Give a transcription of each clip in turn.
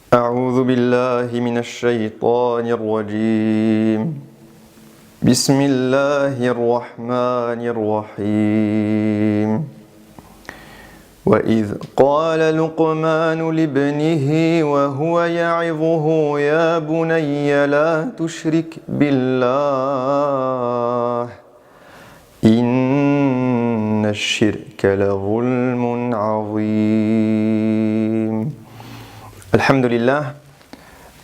أعوذ بالله من الشيطان الرجيم بسم الله الرحمن الرحيم وإذ قال لقمان لابنه وهو يعظه يا بني لا تشرك بالله إن الشرك لظلم عظيم Alhamdulillah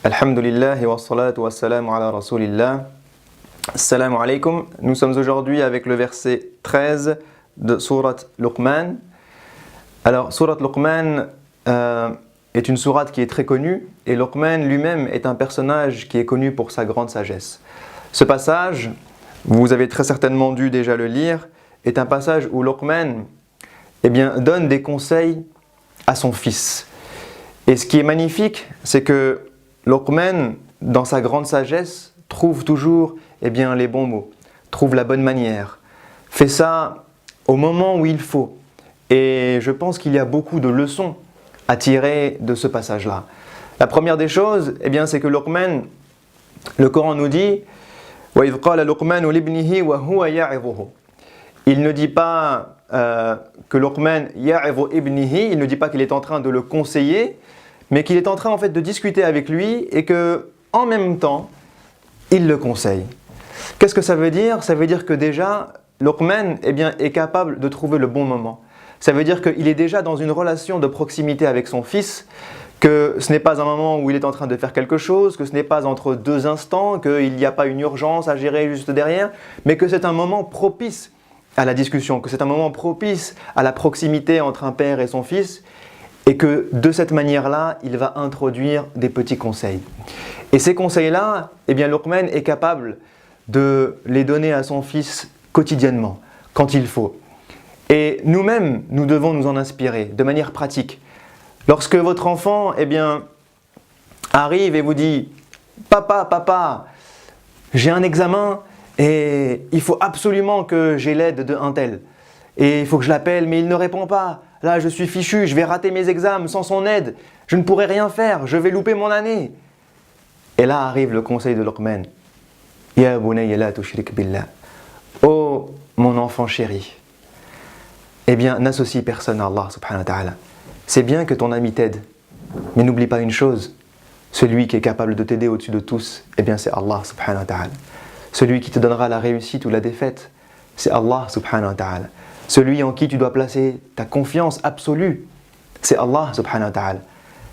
wa salatu wa salam ala rasulillah. Assalamu alaikum. Nous sommes aujourd'hui avec le verset 13 de Sourate Luqman. Alors, Sourate Luqman est une sourate qui est très connue et Luqman lui-même est un personnage qui est connu pour sa grande sagesse. Ce passage, vous avez très certainement dû déjà le lire, est un passage où Luqman donne des conseils à son fils. Et ce qui est magnifique, c'est que Luqman, dans sa grande sagesse, trouve toujours les bons mots, trouve la bonne manière, fait ça au moment où il faut. Et je pense qu'il y a beaucoup de leçons à tirer de ce passage-là. La première des choses, c'est que Luqman, le Coran nous dit وَإِذْ قَالَ لُقْمَانُ لِابْنِهِ وَهُوَ يَعِظُهُ. Il ne dit pas que Luqman ya'idhu ibnihi, il ne dit pas qu'il est en train de le conseiller, mais qu'il est en train de discuter avec lui et que en même temps, il le conseille. Qu'est-ce que ça veut dire? Ça veut dire que déjà, Luqman est capable de trouver le bon moment. Ça veut dire qu'il est déjà dans une relation de proximité avec son fils, que ce n'est pas un moment où il est en train de faire quelque chose, que ce n'est pas entre deux instants, qu'il n'y a pas une urgence à gérer juste derrière, mais que c'est un moment propice à la discussion, que c'est un moment propice à la proximité entre un père et son fils, et que de cette manière-là, il va introduire des petits conseils. Et ces conseils-là, Luqman est capable de les donner à son fils quotidiennement, quand il faut. Et nous-mêmes, nous devons nous en inspirer de manière pratique. Lorsque votre enfant arrive et vous dit « Papa, j'ai un examen et il faut absolument que j'ai l'aide d'un tel. Et il faut que je l'appelle, mais il ne répond pas. Là, je suis fichu, je vais rater mes examens sans son aide. Je ne pourrai rien faire, je vais louper mon année. » Et là arrive le conseil de Luqman. « Ya bunayya la tushrik billah. » Oh, mon enfant chéri. N'associe personne à Allah subhanahu wa ta'ala. C'est bien que ton ami t'aide, mais n'oublie pas une chose. Celui qui est capable de t'aider au-dessus de tous, c'est Allah subhanahu wa ta'ala. Celui qui te donnera la réussite ou la défaite, c'est Allah subhanahu wa ta'ala. Celui en qui tu dois placer ta confiance absolue, c'est Allah subhanahu wa ta'ala.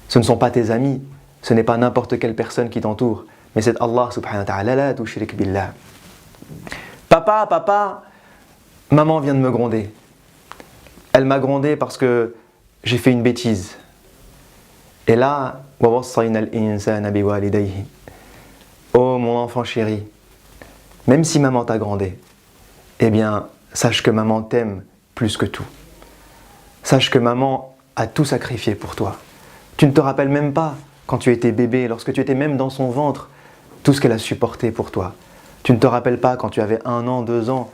Ce ne sont pas tes amis, ce n'est pas n'importe quelle personne qui t'entoure, mais c'est Allah subhanahu wa ta'ala. La tushrik billah. Papa, maman vient de me gronder. Elle m'a grondé parce que j'ai fait une bêtise. Et là, وَوَصَّيْنَا الْإِنسَانَ بِوَالِدَيْهِ. Oh mon enfant chéri, même si maman t'a grondé, sache que maman t'aime plus que tout. Sache que maman a tout sacrifié pour toi. Tu ne te rappelles même pas, quand tu étais bébé, lorsque tu étais même dans son ventre, tout ce qu'elle a supporté pour toi. Tu ne te rappelles pas quand tu avais 1 an, 2 ans,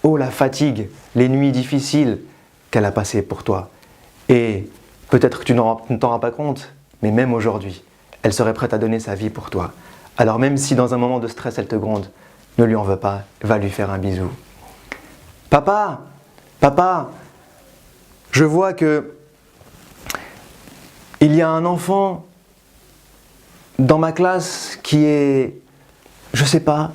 oh la fatigue, les nuits difficiles qu'elle a passées pour toi. Et peut-être que tu ne t'en rends pas compte, mais même aujourd'hui, elle serait prête à donner sa vie pour toi. Alors même si dans un moment de stress elle te gronde, ne lui en veux pas, va lui faire un bisou. Papa, je vois que il y a un enfant dans ma classe qui est, je sais pas,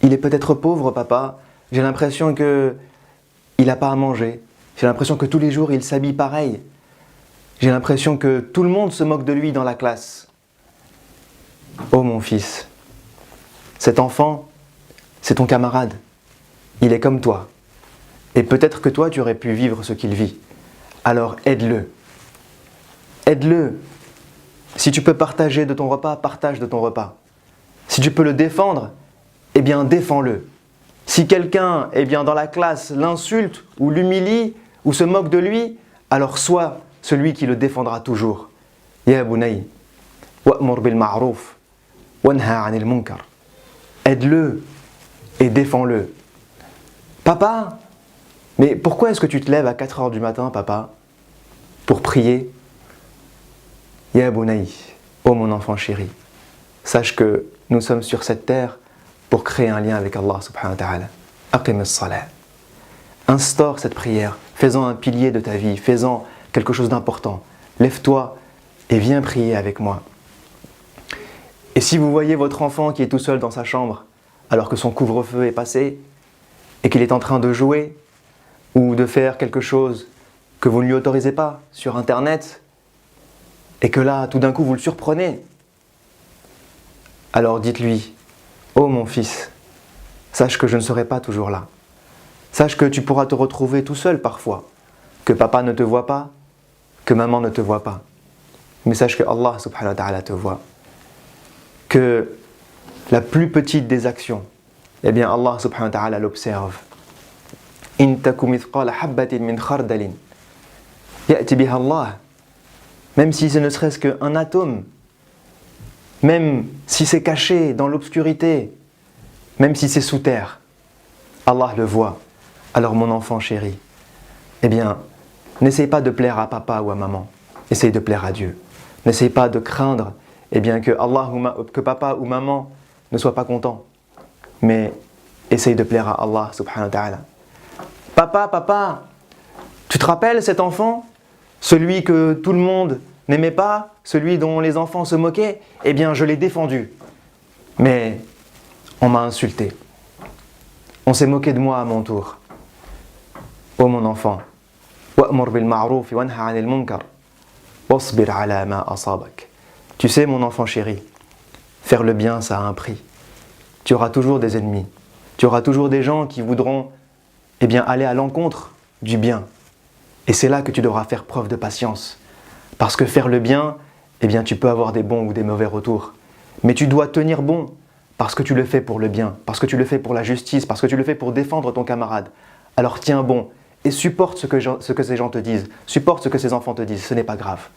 il est peut-être pauvre, papa. J'ai l'impression qu'il n'a pas à manger. J'ai l'impression que tous les jours il s'habille pareil. J'ai l'impression que tout le monde se moque de lui dans la classe. Oh mon fils, cet enfant, c'est ton camarade. Il est comme toi. Et peut-être que toi, tu aurais pu vivre ce qu'il vit. Alors aide-le. Aide-le. Si tu peux partager de ton repas, partage de ton repas. Si tu peux le défendre, défends-le. Si quelqu'un, dans la classe, l'insulte ou l'humilie ou se moque de lui, alors sois celui qui le défendra toujours. Ya bunay, wa'mur bil ma'ruf, wanha 'anil munkar. Aide-le et défends-le. Papa, mais pourquoi est-ce que tu te lèves à 4 heures du matin, papa, pour prier? Ya bunay, Ô mon enfant chéri, sache que nous sommes sur cette terre pour créer un lien avec Allah subhanahu wa ta'ala. Aqim as-salat. Instaure cette prière, fais-en un pilier de ta vie, fais-en quelque chose d'important. Lève-toi et viens prier avec moi. Et si vous voyez votre enfant qui est tout seul dans sa chambre, alors que son couvre-feu est passé, et qu'il est en train de jouer, ou de faire quelque chose que vous ne lui autorisez pas sur Internet, et que là, tout d'un coup, vous le surprenez, alors dites-lui, « Oh mon fils, sache que je ne serai pas toujours là. Sache que tu pourras te retrouver tout seul parfois, que papa ne te voit pas, que maman ne te voit pas. Mais sache que Allah subhanahu wa ta'ala te voit. Que la plus petite des actions, eh bien Allah subhanahu wa ta'ala l'observe. In taku mithqala habbatin min khardalin ya'ti biha Allah. Même si ce ne serait-ce qu'un atome, même si c'est caché dans l'obscurité, même si c'est sous terre, Allah le voit. Alors mon enfant chéri, eh bien, n'essaye pas de plaire à papa ou à maman, essaye de plaire à Dieu. N'essaye pas de craindre eh bien, que papa ou maman ne soient pas contents, mais essaye de plaire à Allah subhanahu wa ta'ala. Papa, tu te rappelles cet enfant? Celui que tout le monde n'aimait pas, celui dont les enfants se moquaient? Eh bien, je l'ai défendu, mais on m'a insulté. On s'est moqué de moi à mon tour. Ô mon enfant, wa'mur bil ma'ruf wa nha 'anil munkar wasbir 'ala ma asabak. Tu sais mon enfant chéri, faire le bien ça a un prix. Tu auras toujours des ennemis. Tu auras toujours des gens qui voudront eh bien, aller à l'encontre du bien. Et c'est là que tu devras faire preuve de patience. Parce que faire le bien, eh bien, tu peux avoir des bons ou des mauvais retours. Mais tu dois tenir bon parce que tu le fais pour le bien, parce que tu le fais pour la justice, parce que tu le fais pour défendre ton camarade. Alors tiens bon et supporte ce que ces gens te disent, supporte ce que ces enfants te disent, ce n'est pas grave.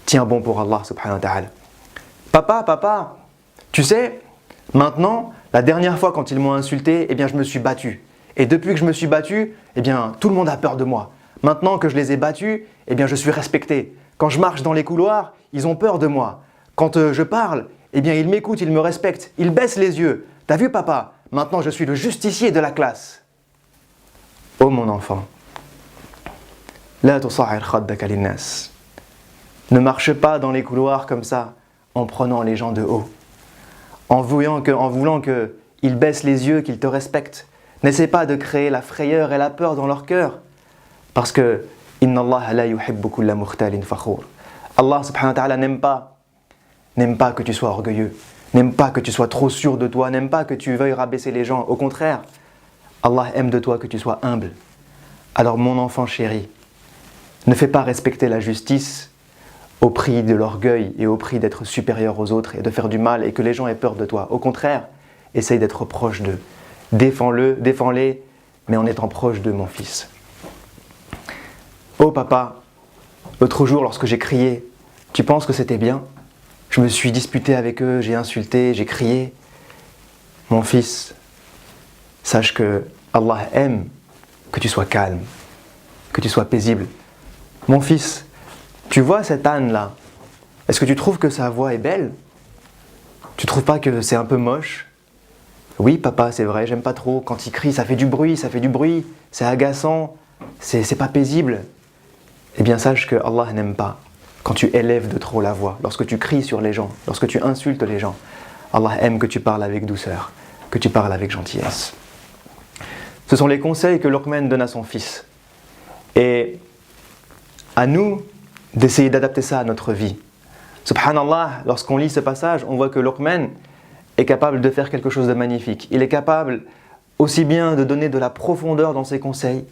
Tiens bon pour Allah subhanahu wa ta'ala. Papa, tu sais, maintenant, la dernière fois quand ils m'ont insulté, eh bien je me suis battu. Et depuis que je me suis battu, eh bien tout le monde a peur de moi. Maintenant que je les ai battus, eh bien je suis respecté. Quand je marche dans les couloirs, ils ont peur de moi. Quand je parle, eh bien ils m'écoutent, ils me respectent, ils baissent les yeux. T'as vu papa? Maintenant je suis le justicier de la classe. Oh mon enfant, la tusa'ir khaddaka linnas. Ne marche pas dans les couloirs comme ça, en prenant les gens de haut. En voulant qu'ils baissent les yeux, qu'ils te respectent. N'essaie pas de créer la frayeur et la peur dans leur cœur. Parce que Inna Allah la yuhibbu kulla mukhtalin fakhur. Allah subhanahu wa ta'ala n'aime pas que tu sois orgueilleux, n'aime pas que tu sois trop sûr de toi, n'aime pas que tu veuilles rabaisser les gens. Au contraire, Allah aime de toi que tu sois humble. Alors mon enfant chéri, ne fais pas respecter la justice au prix de l'orgueil et au prix d'être supérieur aux autres et de faire du mal et que les gens aient peur de toi. Au contraire, essaye d'être proche d'eux. Défends-les, mais en étant proche de mon fils. Oh papa, l'autre jour lorsque j'ai crié, tu penses que c'était bien? Je me suis disputé avec eux, j'ai insulté, j'ai crié. Mon fils, sache que Allah aime que tu sois calme, que tu sois paisible. Mon fils, tu vois cet âne-là? Est-ce que tu trouves que sa voix est belle? Tu trouves pas que c'est un peu moche? Oui papa, c'est vrai, j'aime pas trop. Quand il crie, ça fait du bruit, c'est agaçant, c'est pas paisible. Eh bien sache que Allah n'aime pas quand tu élèves de trop la voix, lorsque tu cries sur les gens, lorsque tu insultes les gens. Allah aime que tu parles avec douceur, que tu parles avec gentillesse. Ce sont les conseils que Luqman donne à son fils. Et à nous d'essayer d'adapter ça à notre vie. Subhanallah, lorsqu'on lit ce passage, on voit que Luqman est capable de faire quelque chose de magnifique. Il est capable aussi bien de donner de la profondeur dans ses conseils,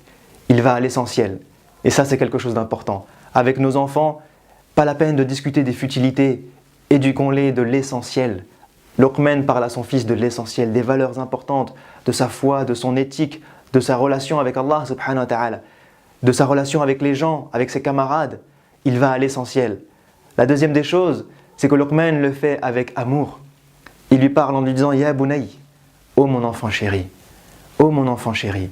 il va à l'essentiel. Et ça, c'est quelque chose d'important. Avec nos enfants, pas la peine de discuter des futilités, éduquons-les de l'essentiel. Luqman parle à son fils de l'essentiel, des valeurs importantes, de sa foi, de son éthique, de sa relation avec Allah subhanahu wa ta'ala, de sa relation avec les gens, avec ses camarades. Il va à l'essentiel. La deuxième des choses, c'est que Luqman le fait avec amour. Il lui parle en lui disant « Ya Bunay » « Oh mon enfant chéri » « Oh mon enfant chéri »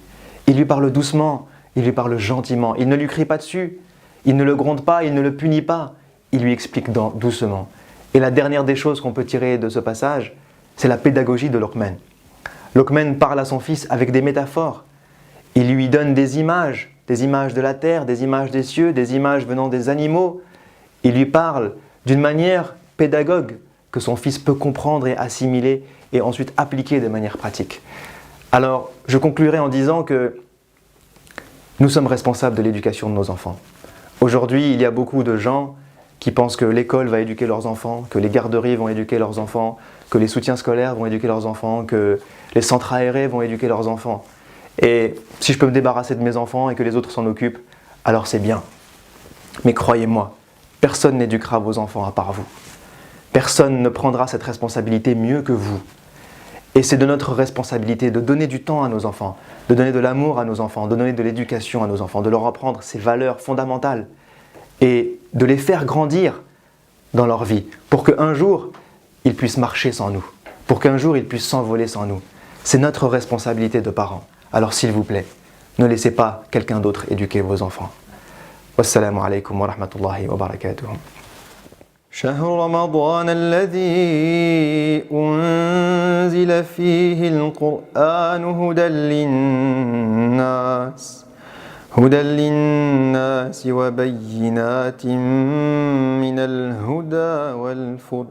Il lui parle doucement, il lui parle gentiment. Il ne lui crie pas dessus, il ne le gronde pas, il ne le punit pas. Il lui explique doucement. Et la dernière des choses qu'on peut tirer de ce passage, c'est la pédagogie de Luqman. Luqman parle à son fils avec des métaphores. Il lui donne des images de la terre, des images des cieux, des images venant des animaux. Il lui parle d'une manière pédagogue que son fils peut comprendre et assimiler et ensuite appliquer de manière pratique. Alors, je conclurai en disant que nous sommes responsables de l'éducation de nos enfants. Aujourd'hui, il y a beaucoup de gens qui pensent que l'école va éduquer leurs enfants, que les garderies vont éduquer leurs enfants, que les soutiens scolaires vont éduquer leurs enfants, que les centres aérés vont éduquer leurs enfants. Et si je peux me débarrasser de mes enfants et que les autres s'en occupent, alors c'est bien. Mais croyez-moi, personne n'éduquera vos enfants à part vous. Personne ne prendra cette responsabilité mieux que vous. Et c'est de notre responsabilité de donner du temps à nos enfants, de donner de l'amour à nos enfants, de donner de l'éducation à nos enfants, de leur apprendre ces valeurs fondamentales et de les faire grandir dans leur vie pour qu'un jour, ils puissent marcher sans nous, pour qu'un jour, ils puissent s'envoler sans nous. C'est notre responsabilité de parents. Alors s'il vous plaît, ne laissez pas quelqu'un d'autre éduquer vos enfants. Wassalamu alaikum wa rahmatullahi wa barakatuh. شهر رمضان الذي أنزل فيه القرآن هدى للناس وبينات من الهدى والفرقان